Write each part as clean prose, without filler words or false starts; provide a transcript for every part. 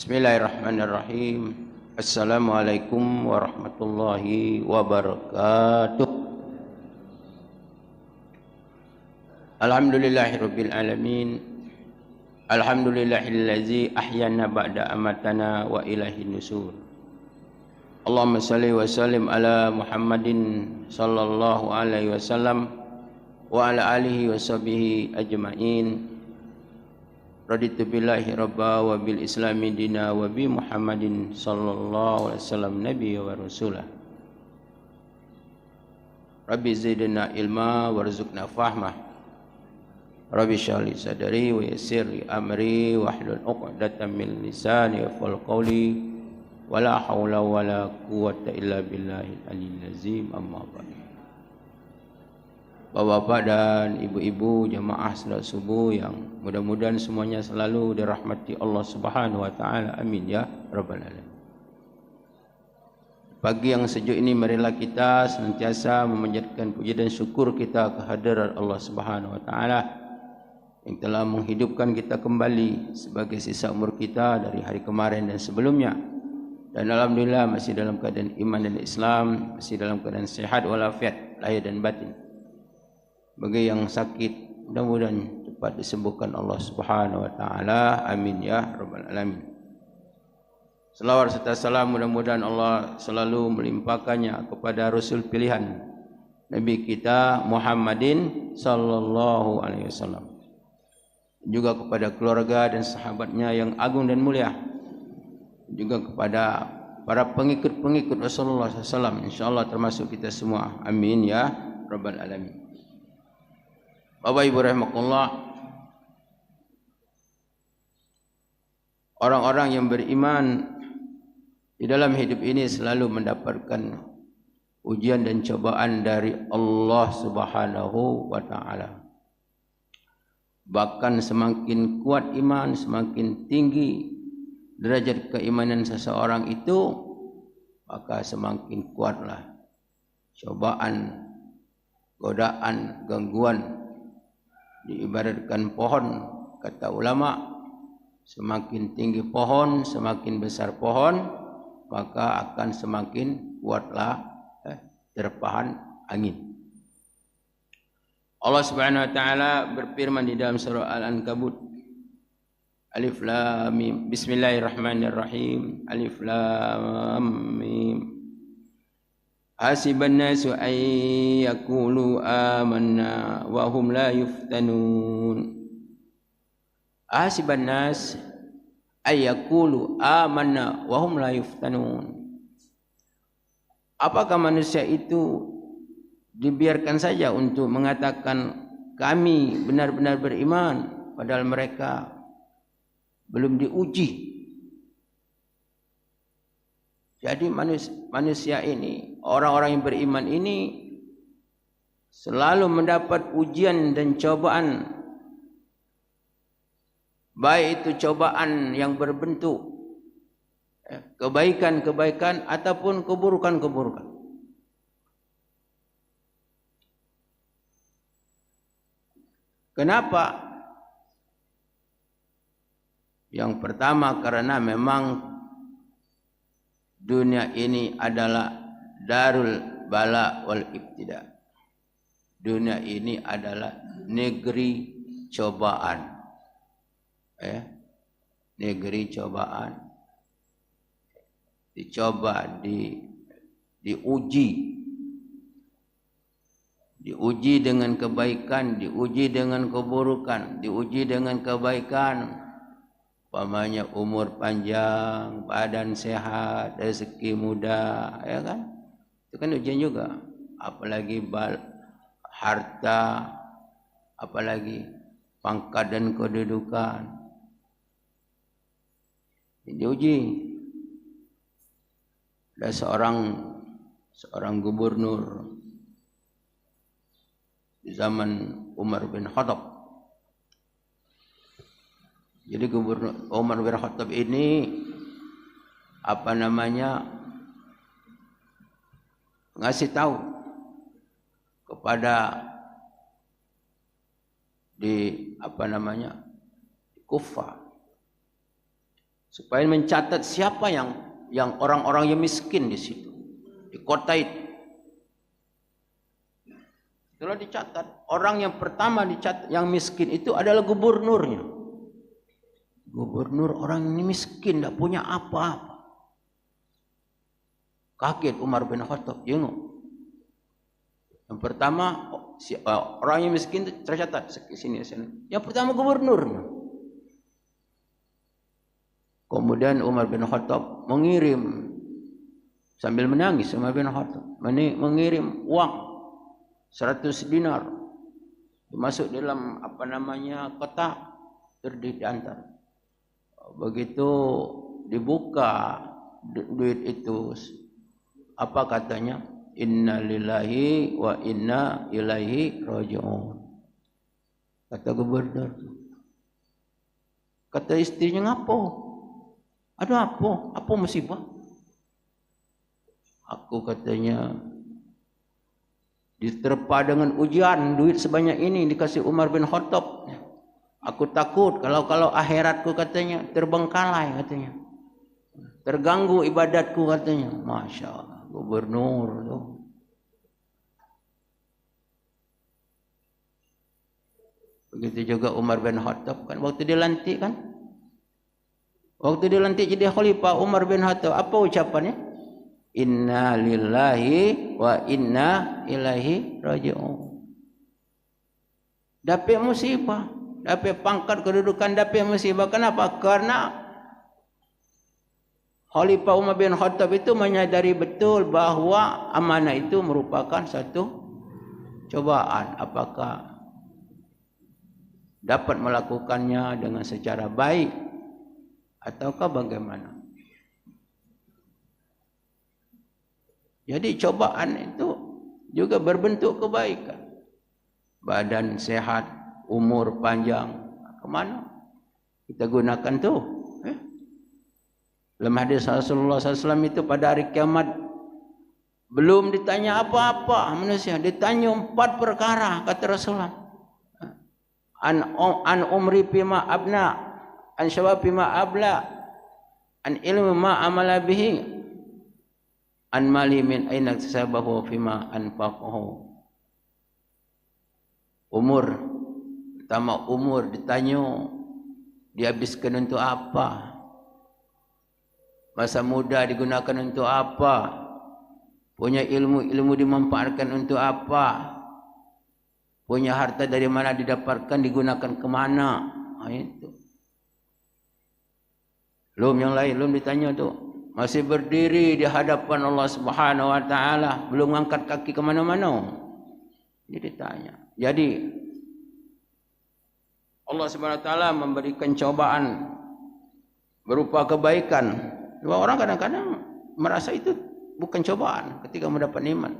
Bismillahirrahmanirrahim. Assalamualaikum warahmatullahi wabarakatuh. Alhamdulillahirabbil alamin. Alhamdulillahillazi ahyana ba'da amatana wa ilaihin nusur. Allahumma shalli wa sallim ala Muhammadin sallallahu alaihi wasallam wa ala alihi wa sahbihi ajma'in. Raditu billahi rabba wa bil islami dina wa bi Muhammadin sallallahu alaihi wasallam nabiyya wa rasulah. Rabbi zidna ilma warzuqna fahma. Rabbi shrah li sadri wa yassir li amri wahlul 'uqdatam min lisani yafqahu qawli wala haula wala quwwata illa billahil aliyyil azim. Amma ba'du. Bapak-bapak dan ibu-ibu jamaah salat subuh yang mudah-mudahan semuanya selalu dirahmati Allah Subhanahu wa taala. Amin ya rabbal alamin. Pagi yang sejuk ini marilah kita senantiasa memanjatkan puji dan syukur kita kehadirat Allah Subhanahu wa taala yang telah menghidupkan kita kembali sebagai sisa umur kita dari hari kemarin dan sebelumnya. Dan alhamdulillah masih dalam keadaan iman dan Islam, masih dalam keadaan sehat walafiat lahir dan batin. Bagi yang sakit, mudah-mudahan cepat disembuhkan Allah Subhanahu wa taala. Amin ya rabbal alamin. Selawat serta salam mudah-mudahan Allah selalu melimpahkannya kepada Rasul pilihan Nabi kita Muhammadin sallallahu alaihi wasallam. Juga kepada keluarga dan sahabatnya yang agung dan mulia. Juga kepada para pengikut-pengikut Rasulullah SAW, insyaallah termasuk kita semua. Amin ya rabbal alamin. Bapak Ibu rahimakumullah, orang-orang yang beriman di dalam hidup ini selalu mendapatkan ujian dan cobaan dari Allah Subhanahu wa taala. Bahkan semakin kuat iman, semakin tinggi derajat keimanan seseorang itu, maka semakin kuatlah cobaan, godaan, gangguan. Diibaratkan pohon, kata ulama, semakin tinggi pohon, semakin besar pohon, maka akan semakin kuatlah terpahan angin. Allah Subhanahu wa taala berfirman di dalam surah Al-Ankabut, Alif Lam Mim. Bismillahirrahmanirrahim. Alif Lam Mim. Hasiban nasu ay yaqulu amanna wa hum la yuftanun. Hasiban nas ay yaqulu amanna wa hum la yuftanun. Apakah manusia itu dibiarkan saja untuk mengatakan kami benar-benar beriman padahal mereka belum diuji? Jadi manusia ini, orang-orang yang beriman ini selalu mendapat ujian dan cobaan. Baik itu cobaan yang berbentuk kebaikan-kebaikan ataupun keburukan-keburukan. Kenapa? Yang pertama karena memang dunia ini adalah darul bala wal ibtida. Dunia ini adalah negeri cobaan. Negeri cobaan. Dicoba, diuji. Diuji dengan kebaikan, diuji dengan keburukan, diuji dengan kebaikan. Umpamanya umur panjang, badan sehat, rezeki muda, ya kan? Itu kan ujian juga. Apalagi harta, apalagi pangkat dan kedudukan. Diuji. Ada seorang gubernur di zaman Umar bin Khattab. Jadi Gubernur Umar bin Khattab ini ngasih tahu kepada di Kufah supaya mencatat siapa yang orang-orang yang miskin di situ, di kota itu. Setelah dicatat, orang yang pertama dicatat yang miskin itu adalah gubernurnya. Gubernur orang ini miskin, tidak punya apa-apa. Kaget Umar bin Khattab, tengok. Yang pertama orang yang miskin itu tercatat sini. Yang pertama gubernurnya. Kemudian Umar bin Khattab mengirim, sambil menangis Umar bin Khattab mengirim uang 100 dinar masuk dalam kotak, diantar. Begitu dibuka duit itu, apa katanya? Inna lillahi wa inna ilaihi raji'un. Kata gubernur. Kata istrinya, ngapo? Ada apa? Apa musibah? Aku katanya diterpa dengan ujian, duit sebanyak ini dikasih Umar bin Khattab. Aku takut kalau akhiratku katanya terbengkalai katanya. Terganggu ibadatku katanya. Masya Allah, gubernur tu. Begitu juga Umar bin Khattab kan waktu dilantik kan. Waktu dilantik jadi khalifah Umar bin Khattab, apa ucapannya? Inna lillahi wa inna ilaihi raji'un. Dapat musibah, dapat pangkat kedudukan, dapat musibah. Kenapa? Karena khalifah Umar bin Khattab itu menyadari betul bahwa amanah itu merupakan satu cobaan. Apakah dapat melakukannya dengan secara baik ataukah bagaimana? Jadi cobaan itu juga berbentuk kebaikan. Badan sehat, umur panjang, kemana kita gunakan tu? Dalam hadis Rasulullah SAW itu pada hari kiamat belum ditanya apa-apa manusia, ditanya 4 perkara kata Rasulullah. An umri fima abna, an syabab fima abla, an ilmi ma amala bihi, an mali min aina iktasabahu fima anfaqahu. Umur, pertama umur ditanya dihabiskan untuk apa? Masa muda digunakan untuk apa? Punya ilmu dimanfaatkan untuk apa? Punya harta dari mana didapatkan, digunakan ke mana? Itu. Belum yang lain, belum ditanya tu. Masih berdiri di hadapan Allah Subhanahu wa taala, belum angkat kaki ke mana-mana. Dia ditanya. Jadi Allah Subhanahu wa taala memberikan cobaan berupa kebaikan. Dua orang kadang-kadang merasa itu bukan cobaan ketika mendapat nikmat.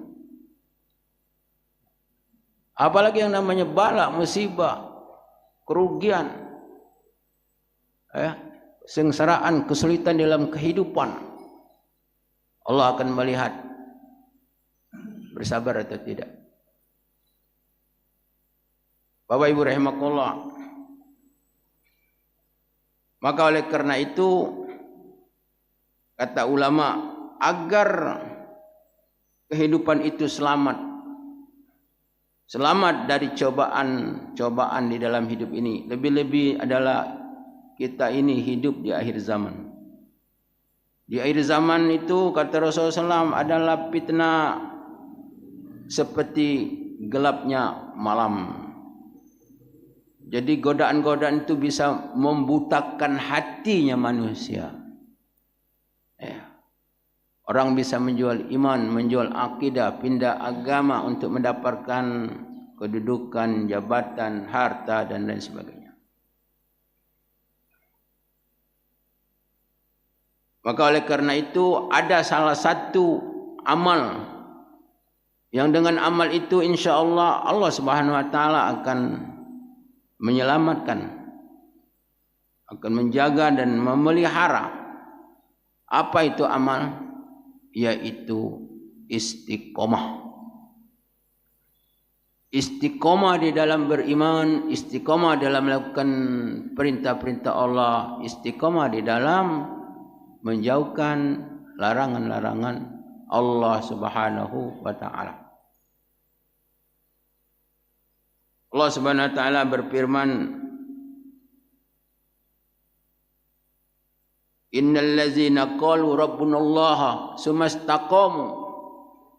Apalagi yang namanya bala, musibah, kerugian, sengsaraan, kesulitan dalam kehidupan. Allah akan melihat bersabar atau tidak. Bapak Ibu rahimakumullah. Maka oleh karena itu kata ulama, agar kehidupan itu selamat dari cobaan di dalam hidup ini, lebih-lebih adalah kita ini hidup di akhir zaman. Di akhir zaman itu kata Rasulullah SAW adalah fitnah seperti gelapnya malam. Jadi godaan-godaan itu bisa membutakan hatinya manusia. Orang bisa menjual iman, menjual akidah, pindah agama untuk mendapatkan kedudukan, jabatan, harta dan lain sebagainya. Maka oleh karena itu ada salah satu amal yang dengan amal itu insya-Allah Allah Subhanahu wa taala akan menyelamatkan, akan menjaga dan memelihara. Apa itu amal? Yaitu istiqomah. istiqomah di dalam beriman, istiqomah dalam melakukan perintah-perintah Allah, istiqomah di dalam menjauhkan larangan-larangan Allah Subhanahu wa taala. Allah Subhanahu wa taala berfirman, innal ladzina qalu rabbunallaha tsumma istaqamu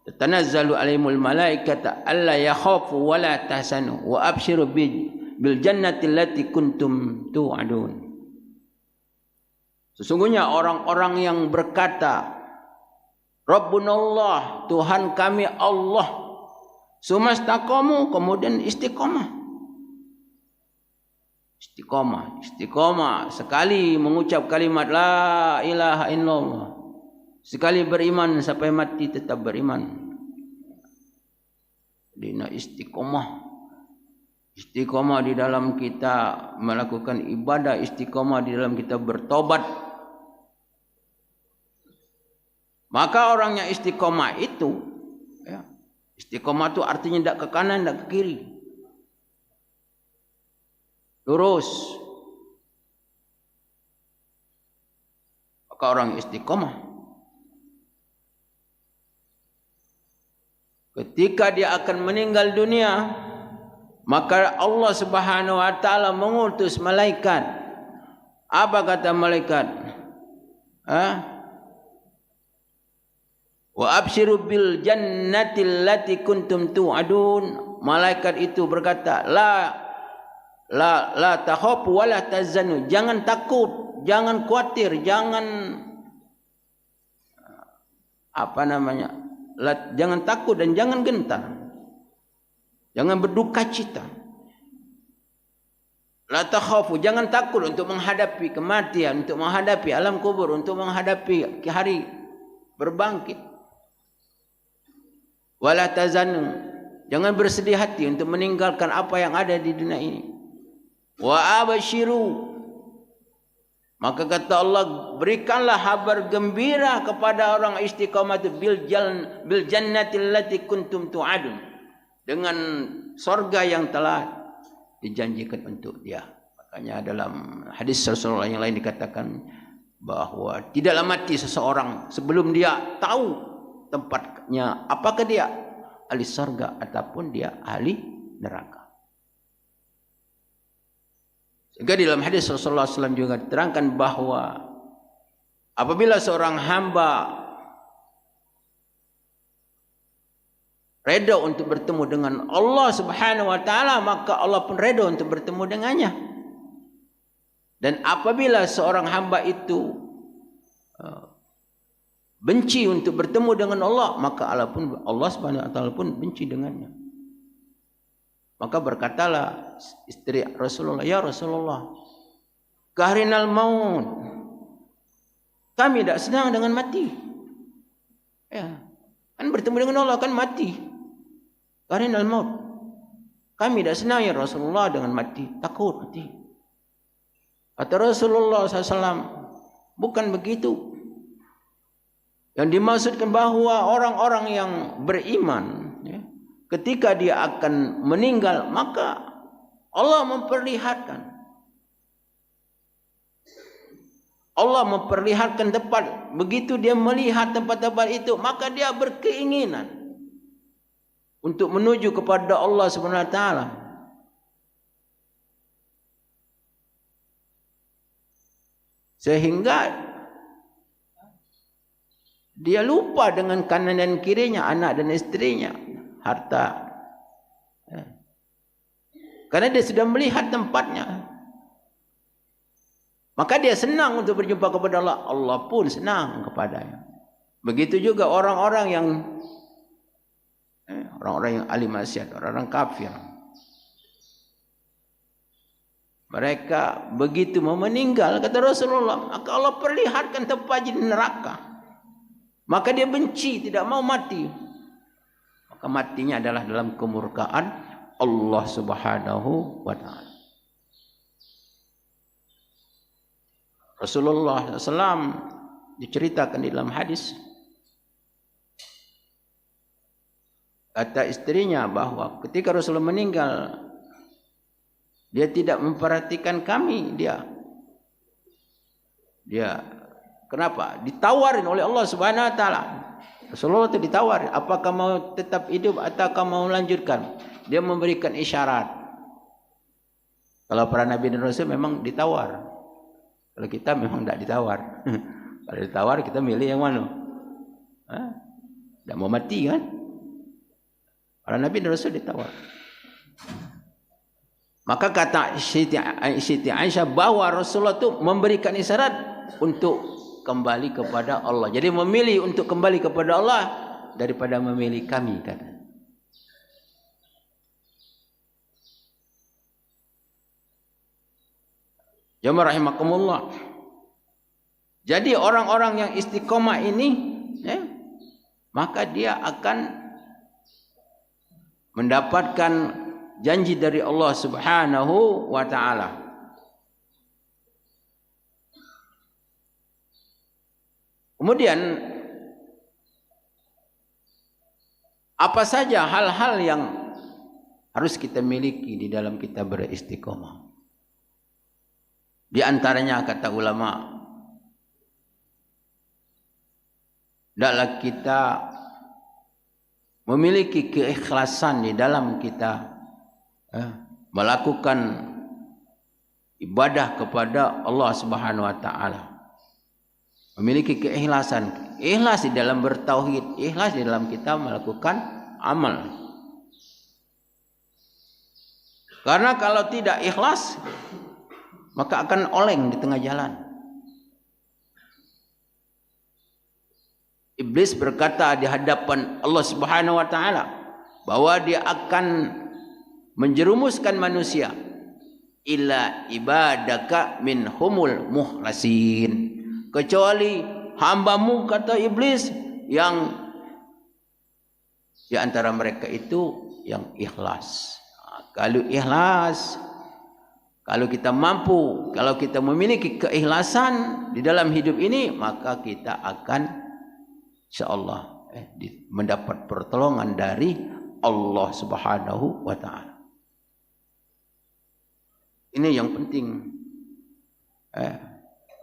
tatanazzalu alaihimul malaikatu alla yakhafu wa la tahzanu wa abshiru bil jannati allati kuntum tu'adun. Sesungguhnya orang-orang yang berkata Rabbunallah, Tuhan kami Allah, tsumma istaqamu, kemudian istiqomah. Istiqomah sekali mengucap kalimat la ilaha illallah, sekali beriman sampai mati tetap beriman. Dina istiqomah di dalam kita melakukan ibadah, istiqomah di dalam kita bertobat. Maka orang yang istiqomah itu, ya, istiqomah itu artinya tidak ke kanan, tidak ke kiri, lurus. Maka orang istiqomah ketika dia akan meninggal dunia, maka Allah Subhanahu wa taala mengutus malaikat. Apa kata malaikat? Wa abshiru bil jannati allati kuntum tu'adun. Malaikat itu berkata, la takhafu wa la tahzanu. Jangan takut, jangan khawatir, jangan jangan takut dan jangan gentar. Jangan berduka cita. La takhafu, jangan takut untuk menghadapi kematian, untuk menghadapi alam kubur, untuk menghadapi hari berbangkit. Wala tazanu, jangan bersedih hati untuk meninggalkan apa yang ada di dunia ini. Wa abashiru, maka kata Allah, berikanlah kabar gembira kepada orang istiqamah itu bil jannati allati kuntum tu'adun, dengan surga yang telah dijanjikan untuk dia. Makanya dalam hadis Rasulullah yang lain dikatakan bahwa tidaklah mati seseorang sebelum dia tahu tempatnya, apakah dia ahli surga ataupun dia ahli neraka. Sehingga dalam hadis Rasulullah SAW juga diterangkan bahwa apabila seorang hamba reda untuk bertemu dengan Allah Subhanahu wa taala, maka Allah pun reda untuk bertemu dengannya. Dan apabila seorang hamba itu benci untuk bertemu dengan Allah, maka Allah Subhanahu wa taala pun benci dengannya. Maka berkatalah istri Rasulullah, ya Rasulullah, kahrinal maut, kami tidak senang dengan mati. Ya, kan bertemu dengan Allah kan mati. Kahrinal maut, kami tidak senang ya Rasulullah dengan mati, takut mati. Kata Rasulullah SAW, bukan begitu. Yang dimaksudkan bahwa orang-orang yang beriman, ya, ketika dia akan meninggal, maka Allah memperlihatkan. Allah memperlihatkan tempat. Begitu dia melihat tempat-tempat itu, maka dia berkeinginan untuk menuju kepada Allah Subhanahu wa taala. Sehingga dia lupa dengan kanan dan kirinya, anak dan istrinya, harta. Karena dia sudah melihat tempatnya. Maka dia senang untuk berjumpa kepada Allah. Allah pun senang kepadanya. Begitu juga orang-orang yang ahli maksiat, orang-orang kafir. Mereka begitu mau meninggal, kata Rasulullah, maka Allah perlihatkan tempat di neraka. Maka dia benci, tidak mau mati. Maka matinya adalah dalam kemurkaan Allah Subhanahu wa taala. Rasulullah SAW diceritakan di dalam hadis, kata istrinya bahwa ketika Rasulullah meninggal, dia tidak memperhatikan kami. Dia kenapa? Ditawarin oleh Allah Subhanahu wa taala. Rasulullah itu ditawarin, apakah mau tetap hidup ataukah mau melanjutkan? Dia memberikan isyarat. Kalau para nabi dan rasul memang ditawar. Kalau kita memang tidak ditawar. Kalau ditawar kita milih yang mana? Tidak mau mati kan? Para nabi dan rasul ditawar. Maka kata Siti Aisyah bahwa Rasulullah itu memberikan isyarat untuk kembali kepada Allah. Jadi memilih untuk kembali kepada Allah daripada memilih kami, kata. Jamaah rahimakumullah. Jadi orang-orang yang istiqomah ini, maka dia akan mendapatkan janji dari Allah Subhanahu wa taala. Kemudian apa saja hal-hal yang harus kita miliki di dalam kita beristiqomah? Di antaranya kata ulama, hendaklah kita memiliki keikhlasan di dalam kita melakukan ibadah kepada Allah Subhanahu wa taala. Memiliki keikhlasan, ikhlas di dalam bertauhid, ikhlas di dalam kita melakukan amal. Karena kalau tidak ikhlas, maka akan oleng di tengah jalan. Iblis berkata di hadapan Allah Subhanahu wa taala bahwa dia akan menjerumuskan manusia illa ibadaka minhumul mukhlasin, kecuali hambamu, kata iblis, yang di antara mereka itu yang ikhlas. Kalau ikhlas, kalau kita mampu, kalau kita memiliki keikhlasan di dalam hidup ini, maka kita akan insyaallah mendapat pertolongan dari Allah Subhanahu wa taala. Ini yang penting.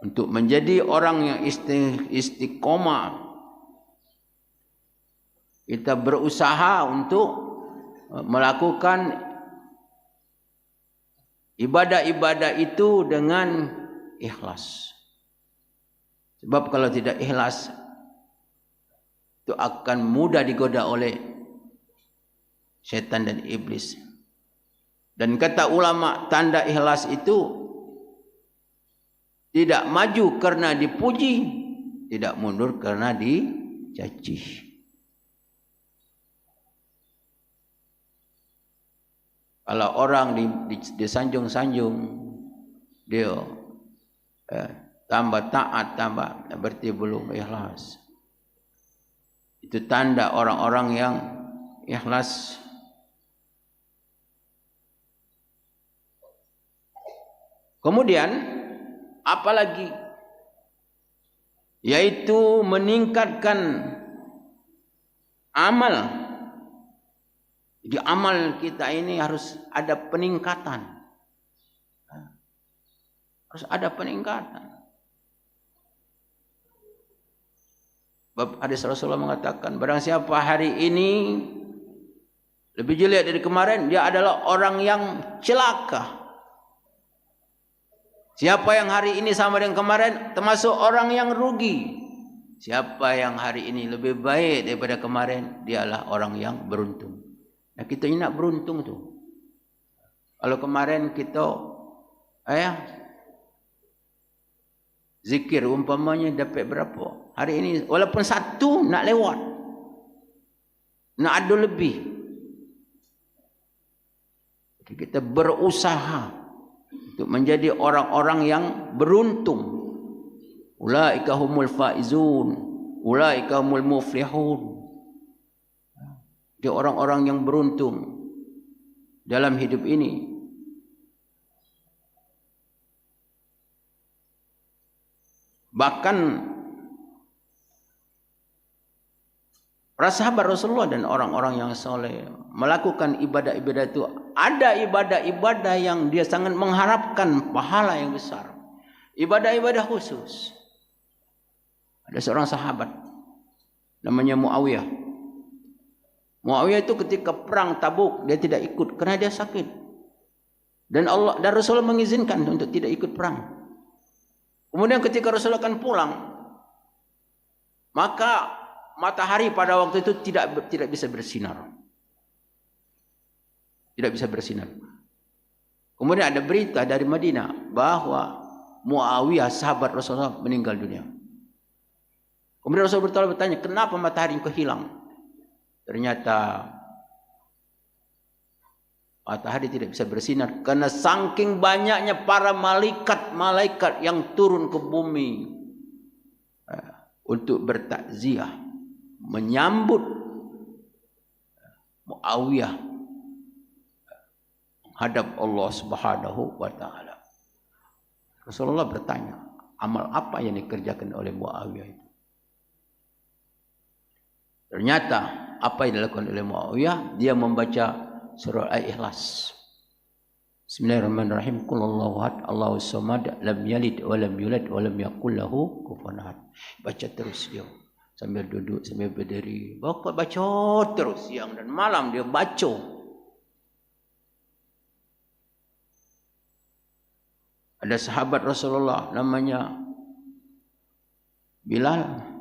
Untuk menjadi orang yang istiqomah, kita berusaha untuk melakukan ibadah-ibadah itu dengan ikhlas. Sebab kalau tidak ikhlas, itu akan mudah digoda oleh setan dan iblis. Dan kata ulama, tanda ikhlas itu tidak maju karena dipuji, tidak mundur karena dicaci. Kalau orang disanjung-sanjung, dia tambah taat, tambah berarti belum ikhlas. Itu tanda orang-orang yang ikhlas. Kemudian apalagi? Yaitu meningkatkan amal. Jadi amal kita ini harus ada peningkatan. Harus ada peningkatan. Hadis Rasulullah mengatakan, barang siapa hari ini lebih jelek dari kemarin, dia adalah orang yang celaka. Siapa yang hari ini sama dengan kemarin, termasuk orang yang rugi. Siapa yang hari ini lebih baik daripada kemarin, dialah orang yang beruntung. Nah, kita ini nak beruntung tu. Kalau kemarin kita zikir umpamanya dapat berapa? Hari ini walaupun satu nak lewat, nak ada lebih. Jadi kita berusaha untuk menjadi orang-orang yang beruntung. Ulaika humul faizun, ulaika humul muflihun. Dia orang-orang yang beruntung dalam hidup ini. Bahkan Para sahabat Rasulullah dan orang-orang yang soleh melakukan ibadah-ibadah itu. Ada ibadah-ibadah yang dia sangat mengharapkan pahala yang besar. Ibadah-ibadah khusus. Ada seorang sahabat namanya Muawiyah. Muawiyah itu ketika perang Tabuk dia tidak ikut karena dia sakit. Dan Allah dan Rasulullah mengizinkan untuk tidak ikut perang. Kemudian ketika Rasulullah akan pulang, maka matahari pada waktu itu tidak bisa bersinar. Tidak bisa bersinar. Kemudian ada berita dari Madinah bahwa Muawiyah sahabat Rasulullah meninggal dunia. Kemudian Rasulullah bertanya, kenapa matahari itu hilang? Ternyata matahari tidak bisa bersinar karena saking banyaknya para malaikat yang turun ke bumi untuk bertakziah, menyambut Muawiyah menghadap Allah Subhanahu wa taala. Rasulullah bertanya, amal apa yang dikerjakan oleh Muawiyah itu? Ternyata apa yang dilakukan oleh Muawiyah, dia membaca surah Al-Ikhlas. Bismillahirrahmanirrahim. Qul huwallahu ahad, Allahus samad, lam yalid wa lam yulad wa lam yakul lahu kufuwan ahad. Baca terus dia. Sambil duduk, sambil berdiri. Baca terus siang dan malam dia baca. Ada sahabat Rasulullah namanya Bilal.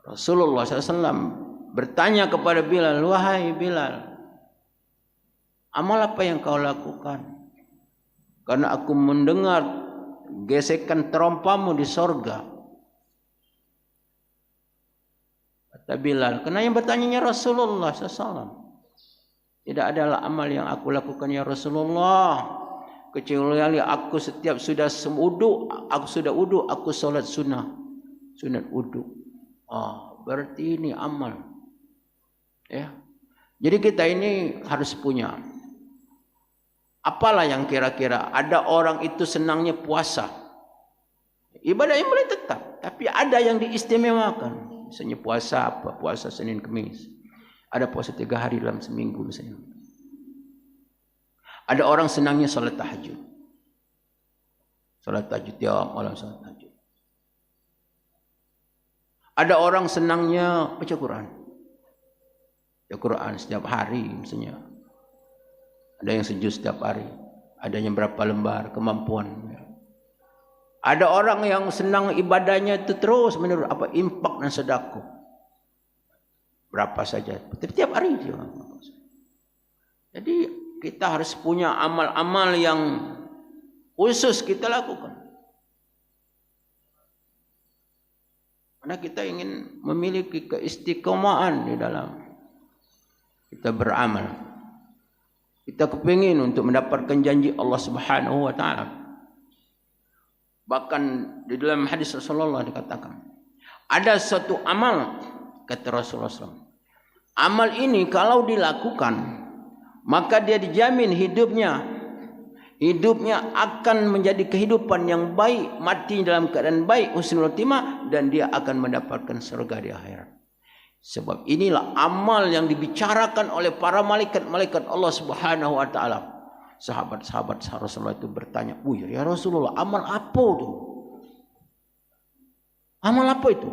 Rasulullah SAW bertanya kepada Bilal, wahai Bilal, amal apa yang kau lakukan? Karena aku mendengar gesekan terompamu di sorga. Kata Bilal, karena yang bertanyanya Rasulullah SAW. Tidak adalah amal yang aku lakukan ya Rasulullah, kecuali aku setiap sudah wudu, aku solat sunat wudu. Berarti ini amal. Ya. Jadi kita ini harus punya. Apalah yang kira-kira ada orang itu senangnya puasa. Ibadah yang boleh tetap, tapi ada yang diistimewakan. Misalnya puasa apa? Puasa Senin Kamis. Ada puasa 3 hari dalam seminggu misalnya. Ada orang senangnya salat tahajud. Salat tahajud tiap malam salat tahajud. Ada orang senangnya baca Quran. Baca Quran setiap hari misalnya. Ada yang sejuz setiap hari. Ada yang berapa lembar kemampuan. Ada orang yang senang ibadahnya itu terus menurut infak dan sedekah. Berapa saja. Setiap hari juga. Jadi kita harus punya amal-amal yang khusus kita lakukan. Karena kita ingin memiliki keistiqomahan di dalam kita beramal. Kita kepingin untuk mendapatkan janji Allah Subhanahu wa taala. Bahkan di dalam hadis Rasulullah dikatakan, ada satu amal kata Rasulullah SAW. Amal ini kalau dilakukan maka dia dijamin hidupnya akan menjadi kehidupan yang baik, mati dalam keadaan baik, husnul khotimah, dan dia akan mendapatkan surga di akhirat. Sebab inilah amal yang dibicarakan oleh para malaikat Allah Subhanahu wa taala. Sahabat-sahabat Rasulullah itu bertanya, ya Rasulullah, amal apa itu? Amal apa itu?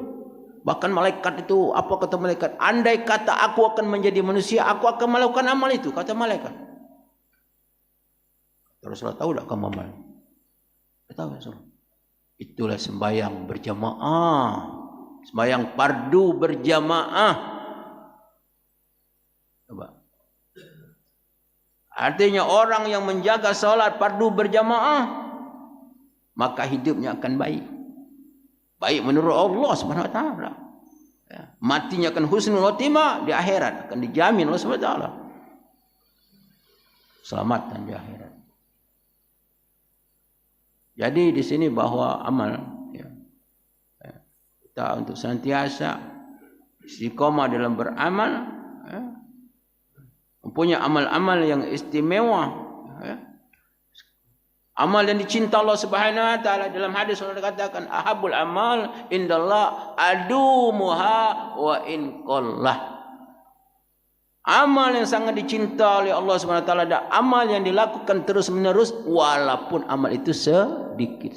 Bahkan malaikat itu, apa kata malaikat? Andai kata aku akan menjadi manusia, aku akan melakukan amal itu, kata malaikat. Rasulullah tahu tak kamu amal? Tahu Rasulullah. Itulah sembahyang berjamaah, sembahyang fardu berjamaah. Coba. Artinya orang yang menjaga salat fardu berjamaah, maka hidupnya akan baik. Baik menurut Allah Subhanahu wa taala. Ya. Matinya akan husnul khotimah di akhirat, akan dijamin Allah Subhanahu wa taala. Selamatan di akhirat. Jadi di sini bahwa amal kita untuk senantiasa istiqomah dalam beramal, mempunyai amal-amal yang istimewa, Amal yang dicinta Allah Subhanahu wa taala. Dalam hadis Allah dikatakan ahabul amal indallah adumuha wa in qallah. Amal yang sangat dicinta oleh Allah Subhanahu wa taala adalah amal yang dilakukan terus-menerus walaupun amal itu sedikit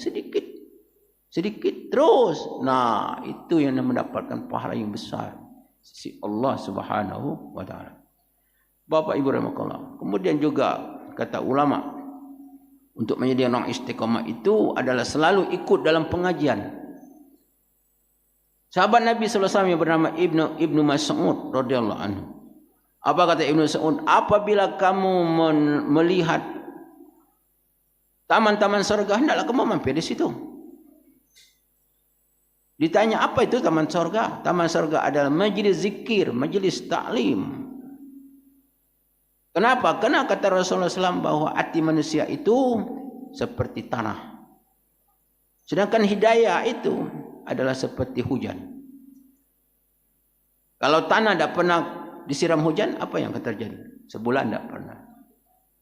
terus. Nah, itu yang mendapatkan pahala yang besar sisi Allah Subhanahu wa taala. Bapak Ibu rahimakumullah. Kemudian juga kata ulama, untuk menjadi orang istiqomah itu adalah selalu ikut dalam pengajian. Sahabat Nabi sallallahu alaihi wasallam yang bernama Ibnu Mas'ud radhiyallahu anhu. Apa kata Ibnu Mas'ud? Apabila kamu melihat taman-taman surga, hendaklah kamu mampir di situ. Ditanya apa itu taman surga? Taman surga adalah majelis zikir, majelis ta'lim. Kenapa? Karena kata Rasulullah SAW bahwa hati manusia itu seperti tanah. Sedangkan hidayah itu adalah seperti hujan. Kalau tanah tidak pernah disiram hujan, apa yang akan terjadi? Sebulan tidak pernah.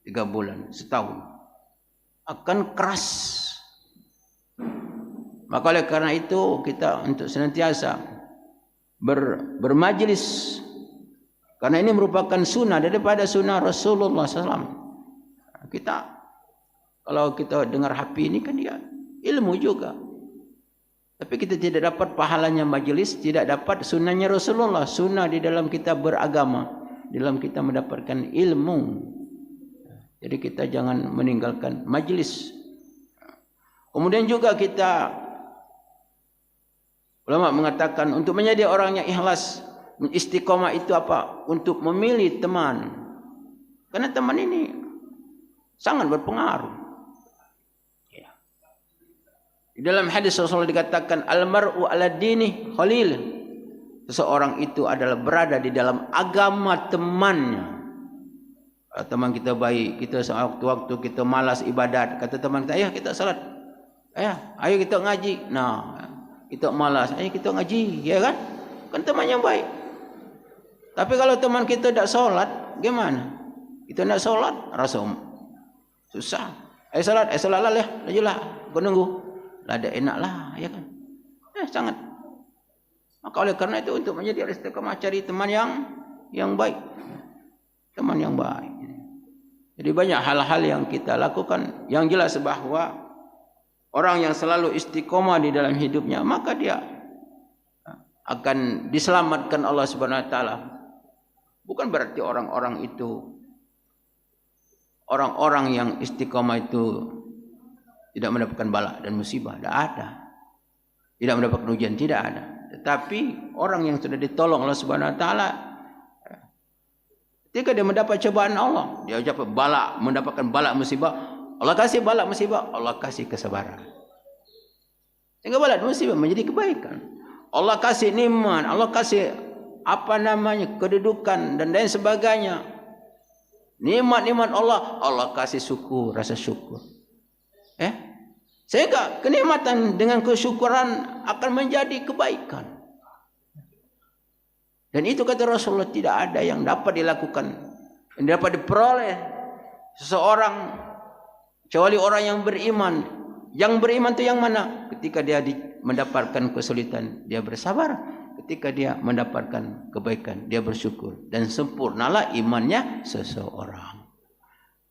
3 bulan, setahun. Akan keras. Maka oleh karena itu kita untuk senantiasa bermajlis. Karena ini merupakan sunnah daripada sunnah Rasulullah SAW. Kalau kita dengar hapi ini kan dia ilmu juga. Tapi kita tidak dapat pahalanya majelis, tidak dapat sunnahnya Rasulullah. Sunnah di dalam kita beragama, dalam kita mendapatkan ilmu. Jadi kita jangan meninggalkan majelis. Kemudian juga ulama mengatakan untuk menjadi orang yang ikhlas, istiqomah itu apa? Untuk memilih teman. Karena teman ini sangat berpengaruh. Ya. Di dalam hadis Rasulullah dikatakan almar'u ala dini khalil. Seseorang itu adalah berada di dalam agama temannya. Kalau teman kita baik, kita waktu-waktu kita malas ibadat, kata teman kita, "Ayah kita salat. Ayo kita ngaji." Nah, kita malas, "Ayo kita ngaji." Ya kan? Kan teman yang baik. Tapi kalau teman kita tidak sholat, gimana? Kita tidak sholat, rasa susah. Sholat lah ya, lajulah, kau nunggu. Lah ada enak lah, ya kan? Sangat. Maka oleh karena itu untuk menjadi istiqomah cari teman yang baik, teman yang baik. Jadi banyak hal-hal yang kita lakukan yang jelas bahwa orang yang selalu istiqomah di dalam hidupnya, maka dia akan diselamatkan Allah Subhanahu wa taala. Bukan berarti orang-orang yang istiqomah itu tidak mendapatkan bala dan musibah, tidak ada. Tidak mendapatkan ujian, tidak ada. Tetapi orang yang sudah ditolong Allah Subhanahu wa taala, ketika dia mendapat cobaan Allah, dia dapat bala, mendapatkan bala musibah, Allah kasih bala musibah, Allah kasih kesabaran. Sehingga bala musibah menjadi kebaikan. Allah kasih nikmat, Allah kasih kedudukan dan lain sebagainya. Nikmat-nikmat Allah kasih syukur, rasa syukur. Sehingga kenikmatan dengan kesyukuran akan menjadi kebaikan. Dan itu kata Rasulullah tidak ada yang dapat dilakukan, yang dapat diperoleh seseorang kecuali orang yang beriman. Yang beriman itu yang mana? Ketika dia mendapatkan kesulitan, dia bersabar. Ketika dia mendapatkan kebaikan, dia bersyukur. Dan sempurnalah imannya seseorang.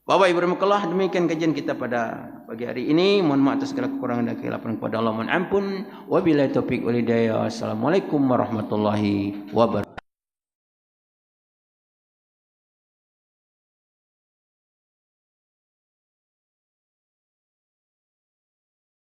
Bapak Ibu rahimakumullah, demikian kajian kita pada pagi hari ini. Mohon maaf atas segala kekurangan dan kesilapan kepada Allah. Mohon ampun. Wabillahi taufiq wal hidayah. Assalamualaikum warahmatullahi wabarakatuh.